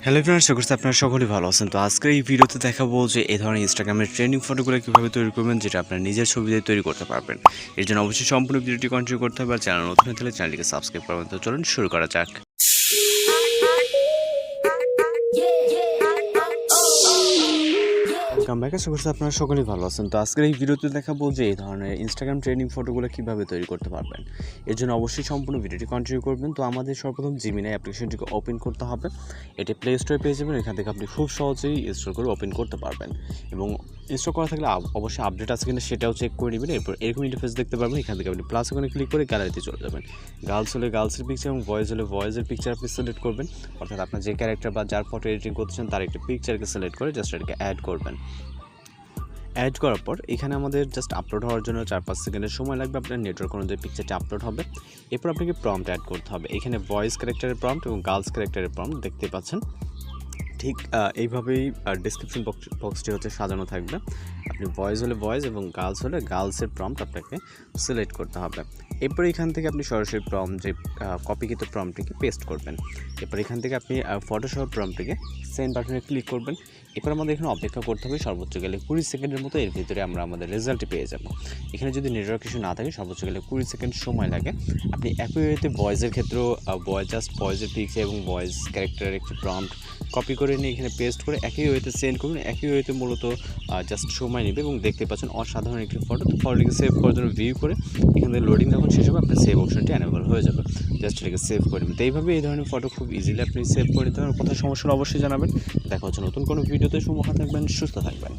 Hello friends, আশা করছি আপনারা সকলেই ভালো আছেন। তো আজকের এই ভিডিওতে দেখাবো যে এই ধরনের ইনস্টাগ্রামের ট্রেন্ডিং ফটোগুলো কীভাবে তৈরি করবেন, যেটা আপনার নিজের ছবি দিয়ে তৈরি করতে পারবেন। এর জন্য অবশ্যই সম্পূর্ণ ভিডিওটি কন্টিনিউ করতে হবে। আর চ্যানেল নতুন হলে চ্যানেলটিকে সাবস্ক্রাইব করবেন। তো চলুন শুরু করা যাক। Welcome back. আশা করছি আপনারা সকলেই ভালো আছেন। তো আজকের এই ভিডিওতে দেখাবো যে এই ধরনের ইনস্টাগ্রাম ট্রেন্ডিং ফটোগুলো কীভাবে তৈরি করতে পারবেন। এর জন্য অবশ্যই সম্পূর্ণ ভিডিওটি কন্টিনিউ করবেন। তো আমাদের সর্বপ্রথম জিমিনি অ্যাপ্লিকেশনটিকে ওপেন করতে হবে। এটি প্লে স্টোরে পেয়ে যাবেন। এখান থেকে আপনি খুব সহজেই ইনস্টল করে ওপেন করতে পারবেন এবং ইনস্টল করা থাকলে অবশ্যই আপডেট আছে কিনা সেটাও চেক করে নেবেন। এরপর এরকম ইন্টারফেস দেখতে পারবেন। এখান থেকে আপনি প্লাস ওখানে ক্লিক করে গ্যালারিতে চলে যাবেন। গার্লস হলে গার্লসের পিকচার এবং বয়েজ হলে বয়েজের পিকচার আপনি সিলেক্ট করবেন। অর্থাৎ আপনার যে ক্যারেক্টার বা যার ফটো এডিটিং করতে চান তার একটি পিকচারকে সিলেক্ট করে জাস্ট এটাকে অ্যাড করবেন। অ্যাড করার পর এখানে আমাদের জাস্ট আপলোড হওয়ার জন্য 4-5 সেকেন্ডের সময় লাগবে। আপনার নেটওয়ার্ক অনুযায়ী পিকচারটি আপলোড হবে। এরপর আপনাকে প্রম্পট অ্যাড করতে হবে। এখানে বয়েজ ক্যারেক্টারের প্রম্পট এবং গার্লস ক্যারেক্টারের প্রম্পট দেখতে পাচ্ছেন। ঠিক এইভাবেই ডেসক্রিপশন বক্সটি হচ্ছে সাজানো থাকবে। আপনি বয়েজ হলে বয়েজ এবং গার্লস হলে গার্লসের প্রম্পট আপনাকে সিলেক্ট করতে হবে। এরপর এখান থেকে আপনি সরাসরি যে কপিকৃত প্রম্পটটিকে পেস্ট করবেন। এরপর এখান থেকে আপনি ফটোশপ প্রম্পটটিকে সেন্ড বাটনে ক্লিক করবেন। এরপর আমাদের এখানে অপেক্ষা করতে হবে সর্বোচ্চ গেলে 20 সেকেন্ডের মতো। এর ভিতরে আমরা আমাদের রেজাল্টটি পেয়ে যাব। এখানে যদি নেটওয়ার্ক কিছু না থাকে সর্বোচ্চ গেলে 20 সেকেন্ড সময় লাগে। আপনি একই ওয়েতে বয়েজের ক্ষেত্রেও বয়েজের পিকচার এবং বয়েজ ক্যারেক্টারের একটি প্রম্পট কপি করে নিয়ে এখানে পেস্ট করে একই ওয়েতে সেন্ড করবেন। একই ওয়েতে মূলত জাস্ট সময় নেবে এবং দেখতে পাচ্ছেন অসাধারণ একটি ফটো। তো ফটোটিকে সেভ করার জন্য ভিউ করে এখান থেকে লোডিং যখন শেষ হবে আপনার সেভ অপশনটি অ্যানেবল হয়ে যাবে। জাস্ট এটাকে সেভ করে নেবেন। তো এইভাবে এই ধরনের ফটো খুব ইজিলি আপনি সেভ করে নিতে পারেন। কোথাও সমস্যা অবশ্যই জানাবেন। দেখা হচ্ছে নতুন কোনো ভিডিওতে। সুমুখা থাকবেন, সুস্থ থাকবেন।